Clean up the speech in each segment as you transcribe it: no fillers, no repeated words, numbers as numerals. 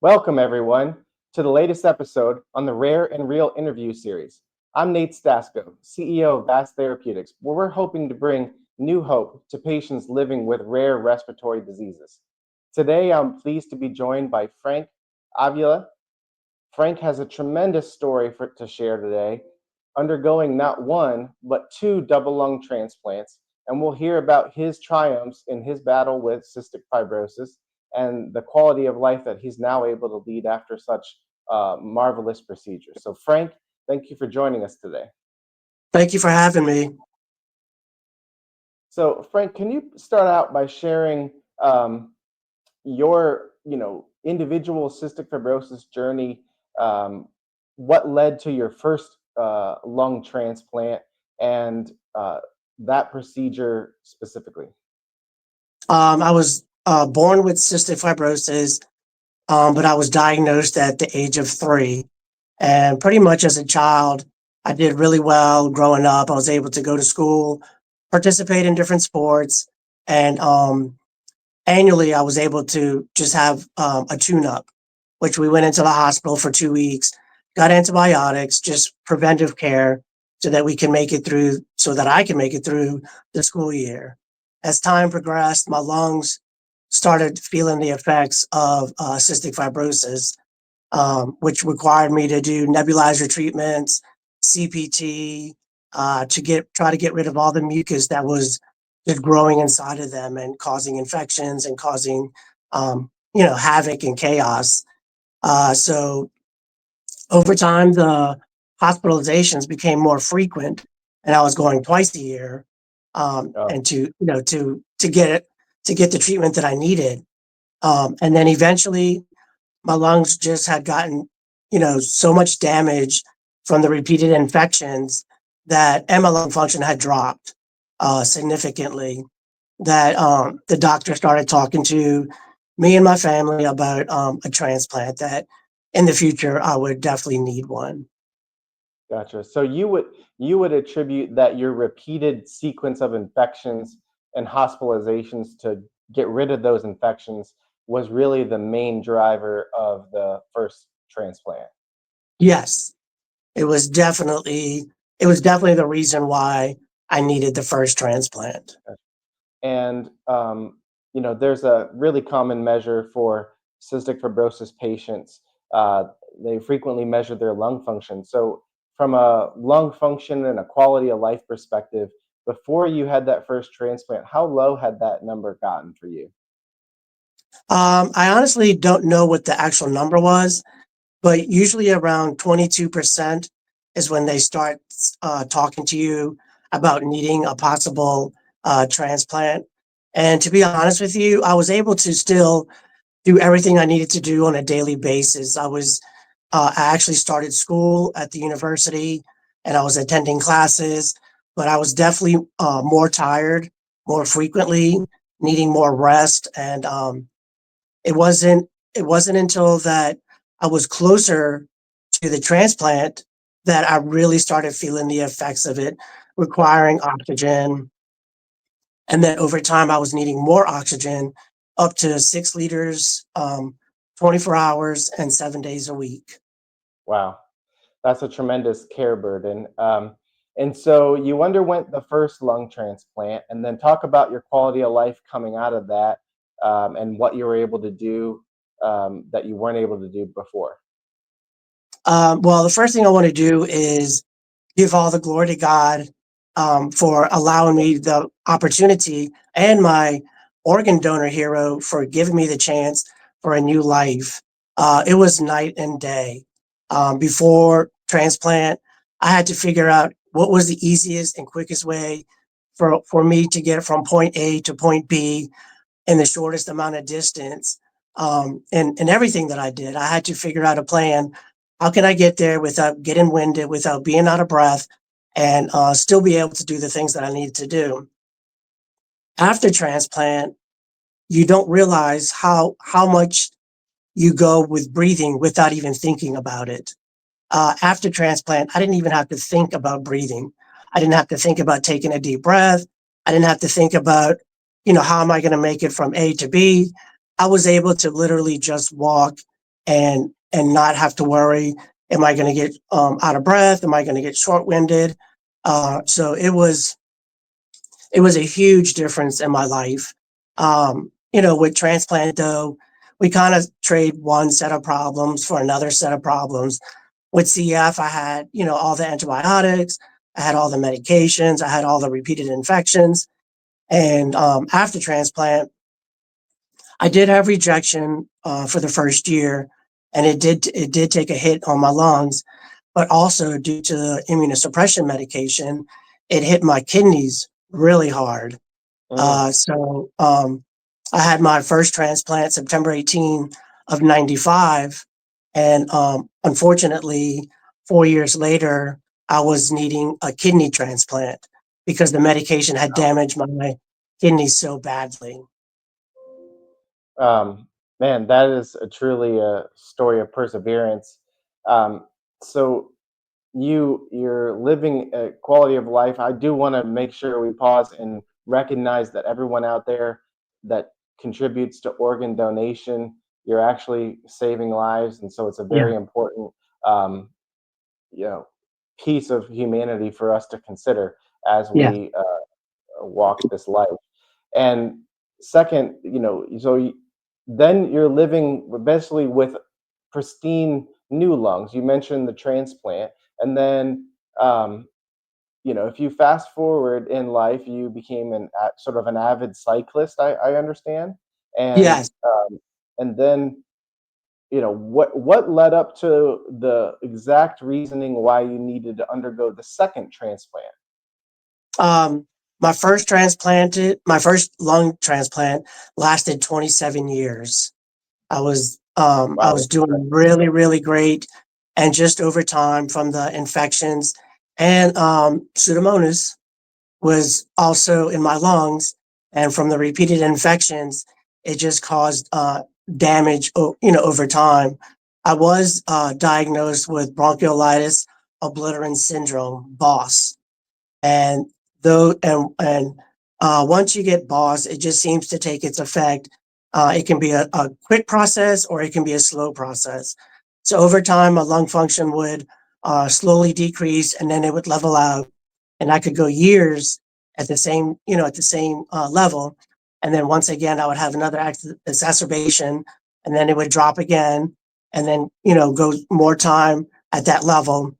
Welcome, everyone, to the latest episode on the Rare and Real interview series. I'm Nate Stasko, CEO of Vast Therapeutics, where we're hoping to bring new hope to patients living with rare respiratory diseases. Today, I'm pleased to be joined by Frank Avila. Frank has a tremendous story to share today, undergoing not one, but two double lung transplants, and we'll hear about his triumphs in his battle with cystic fibrosis and the quality of life that he's now able to lead after such marvelous procedures. So, Frank, thank you for joining us today. Thank you for having me. So, Frank, can you start out by sharing your, individual cystic fibrosis journey? Um, what led to your first lung transplant and that procedure specifically? I was born with cystic fibrosis, but I was diagnosed at the age of 3. And pretty much as a child, I did really well growing up. I was able to go to school, participate in different sports, and annually I was able to just have a tune-up, which we went into the hospital for 2 weeks, got antibiotics, just preventive care, so that we can make it through, so that I can make it through the school year. As time progressed, my lungs started feeling the effects of cystic fibrosis, which required me to do nebulizer treatments, CPT, to try to get rid of all the mucus that was just growing inside of them and causing infections and causing, havoc and chaos. So over time, the hospitalizations became more frequent, and I was going twice a year, Oh, and to get the treatment that I needed. And then eventually, my lungs just had gotten, so much damage from the repeated infections and my lung function had dropped significantly. That the doctor started talking to me and my family about a transplant. That in the future I would definitely need one. gotcha. So you would attribute that your repeated sequence of infections and hospitalizations to get rid of those infections was really the main driver of the first transplant. Yes, it was definitely it was definitely the reason why I needed the first transplant. And there's a really common measure for cystic fibrosis patients. Uh, they frequently measure their lung function. So, from a lung function and a quality of life perspective, before you had that first transplant, how low had that number gotten for you? I honestly don't know what the actual number was, but usually around 22% is when they start talking to you about needing a possible transplant. And to be honest with you, I was able to still do everything I needed to do on a daily basis. I actually started school at the university and I was attending classes, but I was definitely more tired more frequently, needing more rest. And it wasn't it wasn't until that I was closer to the transplant that I really started feeling the effects of it, requiring oxygen. And then over time, I was needing more oxygen, up to 6 liters, 24 hours and 7 days a week. Wow, that's a tremendous care burden. And so you underwent the first lung transplant, and then talk about your quality of life coming out of that, and what you were able to do that you weren't able to do before. Well, the first thing I want to do is give all the glory to God for allowing me the opportunity, and my organ donor hero for giving me the chance for a new life. It was night and day. Before transplant, I had to figure out what was the easiest and quickest way for me to get from point A to point B in the shortest amount of distance. And everything that I did, I had to figure out a plan. How can I get there without getting winded, without being out of breath, and still be able to do the things that I need to do? After transplant, you don't realize how much you go with breathing without even thinking about it. After transplant, I didn't even have to think about breathing. I didn't have to think about taking a deep breath. I didn't have to think about, how am I going to make it from A to B. I was able to literally just walk and not have to worry, am I going to get out of breath? Am I going to get short winded? So it was a huge difference in my life. With transplant though, we kind of trade one set of problems for another set of problems. With CF, I had, all the antibiotics, I had all the medications, I had all the repeated infections. And after transplant, I did have rejection for the first year, and it did take a hit on my lungs, but also due to the immunosuppression medication, it hit my kidneys really hard. Mm. I had my first transplant September 18 of 95. And unfortunately, 4 years later, I was needing a kidney transplant because the medication had damaged my kidneys so badly. Um, Man, that is truly a story of perseverance. Um, so you're living a quality of life. I do want to make sure we pause and recognize that everyone out there that contributes to organ donation, you're actually saving lives, and so it's a Yeah, very important um, you know piece of humanity for us to consider as yeah, we walk this life. And second, then you're living basically with pristine new lungs. You mentioned the transplant, and then um, if you fast forward in life, you became sort of an avid cyclist. I understand, and yes. and then what led up to the exact reasoning why you needed to undergo the second transplant. Um, my first lung transplant lasted 27 years. I Wow. was doing really, really great. And just over time from the infections and Pseudomonas was also in my lungs. And from the repeated infections, it just caused damage, over time. I was diagnosed with bronchiolitis obliterans syndrome, BOSS. And once you get BOSS, it just seems to take its effect. It can be a quick process or it can be a slow process. So over time, my lung function would slowly decrease, and then it would level out, and I could go years at the same level, and then once again, I would have another exacerbation, and then it would drop again, and then go more time at that level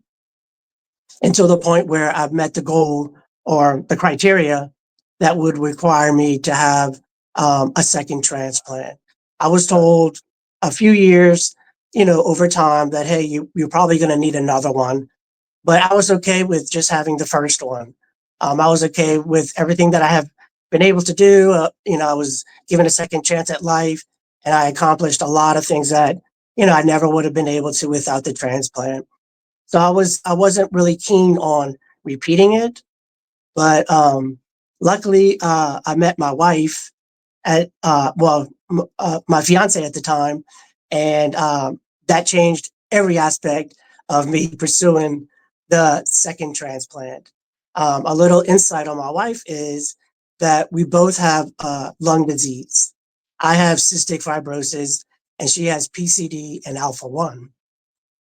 until the point where I've met the goal or the criteria that would require me to have a second transplant. I was told a few years, over time that, hey, you're probably going to need another one. But I was okay with just having the first one. I was okay with everything that I have been able to do. I was given a second chance at life, and I accomplished a lot of things that, I never would have been able to without the transplant. So I wasn't really keen on repeating it, but luckily I met my wife at my fiance at the time, and that changed every aspect of me pursuing the second transplant. A little insight on my wife is that we both have lung disease. I have cystic fibrosis, and she has PCD and alpha one.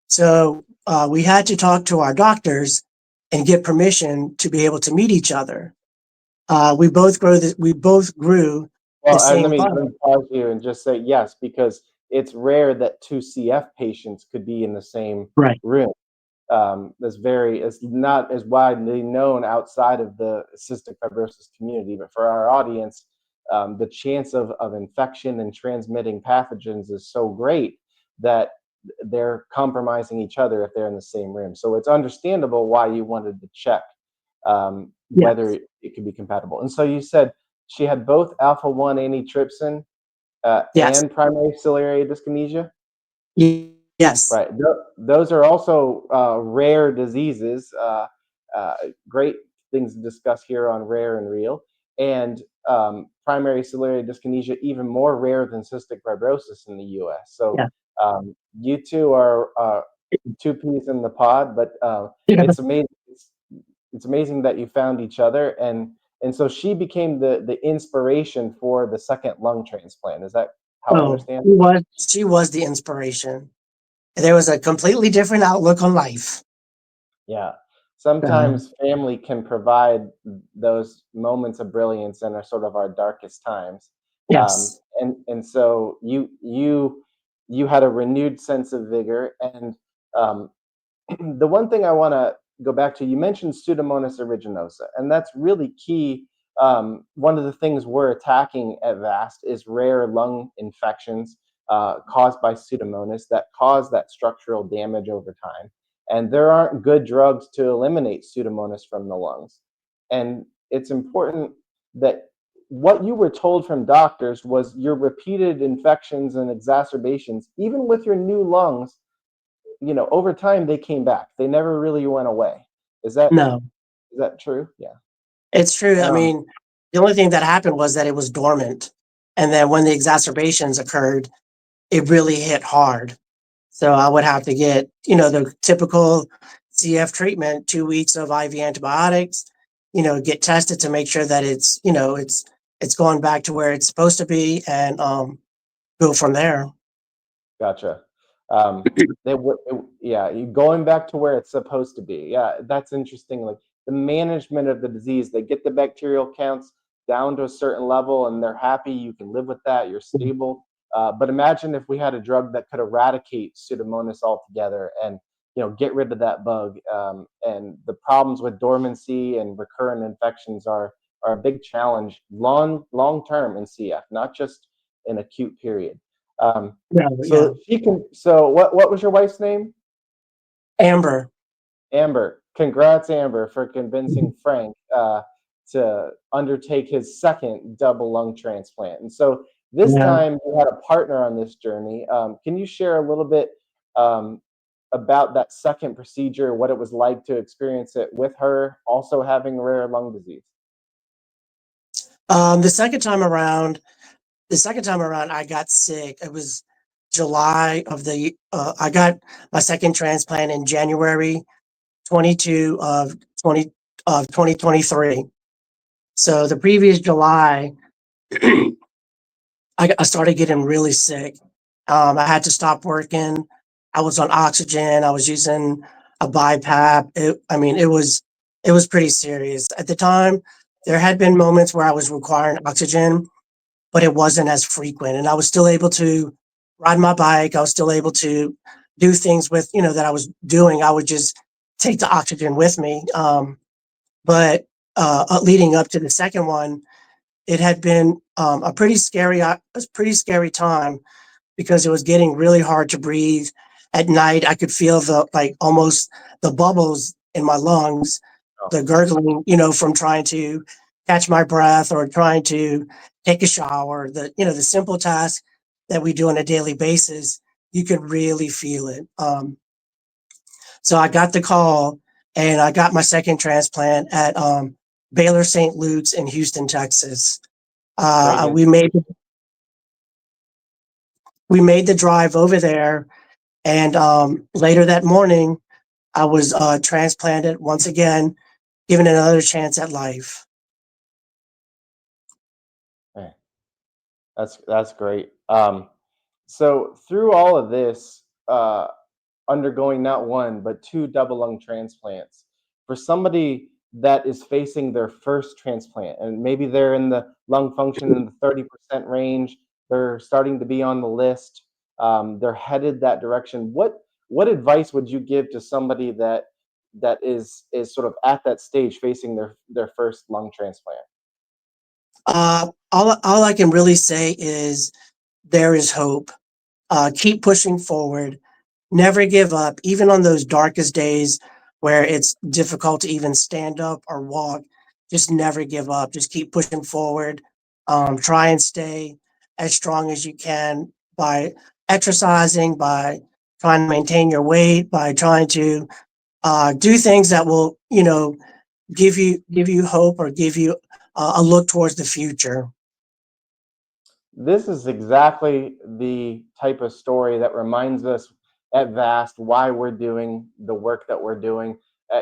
So we had to talk to our doctors and get permission to be able to meet each other. We both grew the Well, and let same me bug. let me pause you and just say yes, because it's rare that two CF patients could be in the same Right. room. It's not as widely known outside of the cystic fibrosis community, but for our audience, the chance of infection and transmitting pathogens is so great that they're compromising each other if they're in the same room. So it's understandable why you wanted to check whether Yes. it could be compatible. And so you said she had both alpha 1 antitrypsin Yes. and primary ciliary dyskinesia. Yes. Right. Those are also rare diseases. Uh, Great things to discuss here on Rare and Real. And primary ciliary dyskinesia, even more rare than cystic fibrosis in the US. So Yeah. you two are two peas in the pod, but Yeah. it's amazing. It's amazing that you found each other, and so she became the inspiration for the second lung transplant. Is that how I Oh, understand? she was the inspiration. there was a completely different outlook on life. Yeah. Uh, Sometimes family can provide those moments of brilliance in our sort of our darkest times. yes. And so you had a renewed sense of vigor. And um, the one thing I want to go back to, you mentioned Pseudomonas aeruginosa, and that's really key. One of the things we're attacking at VAST is rare lung infections caused by Pseudomonas that cause that structural damage over time. And there aren't good drugs to eliminate Pseudomonas from the lungs. And it's important that what you were told from doctors was your repeated infections and exacerbations, even with your new lungs, over time they came back. They never really went away. Is that No, is that true? Yeah. it's true. I Um, mean, the only thing that happened was that it was dormant. And then when the exacerbations occurred, it really hit hard. So I would have to get, the typical CF treatment, 2 weeks of IV antibiotics, get tested to make sure that it's going back to where it's supposed to be and go from there. Gotcha. Yeah, you going back to where it's supposed to be. Yeah, that's interesting. Like the management of the disease, they get the bacterial counts down to a certain level, and they're happy. You can live with that. You're stable. But imagine if we had a drug that could eradicate Pseudomonas altogether, and get rid of that bug. And the problems with dormancy and recurrent infections are a big challenge long term in CF, not just an acute period. Um, Yeah, yeah. so she can. So what was your wife's name? Amber. Amber. Congrats, Amber, for convincing Frank to undertake his second double lung transplant. And so this Yeah. time you had a partner on this journey. Can you share a little bit um, about that second procedure, what it was like to experience it with her, also having rare lung disease? Um, the second time around, the second time around, I got sick. It was July of I got my second transplant in January 22 of 20 of 2023. So the previous July, I started getting really sick. I had to stop working. I was on oxygen. I was using a BiPAP. I mean, it was pretty serious at the time. There had been moments where I was requiring oxygen, but it wasn't as frequent, and I was still able to ride my bike. I was still able to do things with that I was doing. I would just take the oxygen with me. But leading up to the second one, it had been a pretty scary time because it was getting really hard to breathe. At night, I could feel the like almost the bubbles in my lungs, Oh, the gurgling, from trying to catch my breath or trying to take a shower. The simple task that we do on a daily basis, you could really feel it. So I got the call and I got my second transplant at Baylor St. Luke's in Houston, Texas. great Uh, news. we made we made the drive over there, and later that morning, I was transplanted once again, given another chance at life. Man, that's great. So through all of this, undergoing not one but two double lung transplants, for somebody that is facing their first transplant and maybe they're in the lung function in the 30% range, they're starting to be on the list, they're headed that direction. What advice would you give to somebody that is sort of at that stage facing their first lung transplant? All I can really say is there is hope. Keep pushing forward. Never give up, even on those darkest days where it's difficult to even stand up or walk. Just never give up. Just keep pushing forward. Try and stay as strong as you can by exercising, by trying to maintain your weight, by trying to do things that will, give you hope or give you a look towards the future. This is exactly the type of story that reminds us at VAST why we're doing the work that we're doing,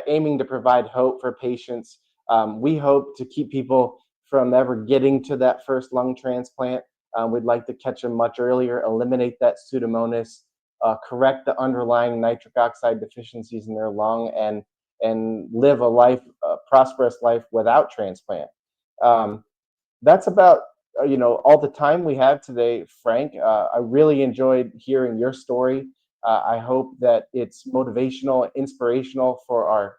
aiming to provide hope for patients. We hope to keep people from ever getting to that first lung transplant. We'd like to catch them much earlier, eliminate that pseudomonas correct the underlying nitric oxide deficiencies in their lung and live a prosperous life without transplant. Um, that's about all the time we have today, Frank. I really enjoyed hearing your story. I hope that it's motivational, inspirational for our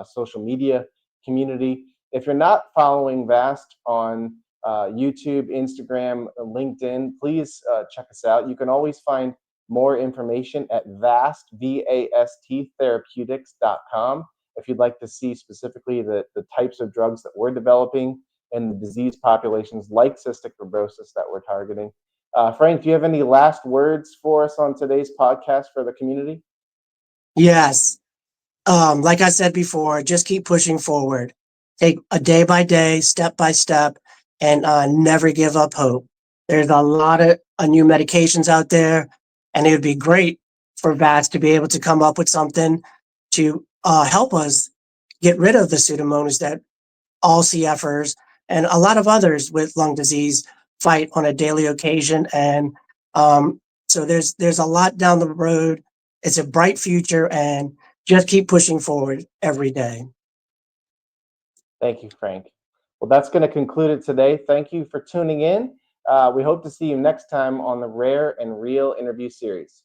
social media community. If you're not following Vast on YouTube, Instagram, LinkedIn, please check us out. You can always find more information at VAST therapeutics.com if you'd like to see specifically the types of drugs that we're developing and the disease populations like cystic fibrosis that we're targeting. Frank, do you have any last words for us on today's podcast for the community? Yes. Like I said before, just keep pushing forward. Take a day by day, step by step, and never give up hope. There's a lot of new medications out there, and it would be great for VATS to be able to come up with something to help us get rid of the pseudomonas that all CFers and a lot of others with lung disease fight on a daily occasion. And so there's a lot down the road. It's a bright future, and just keep pushing forward every day. Thank you, Frank. Well, that's going to conclude it today. Thank you for tuning in. We hope to see you next time on the Rare and Real interview series.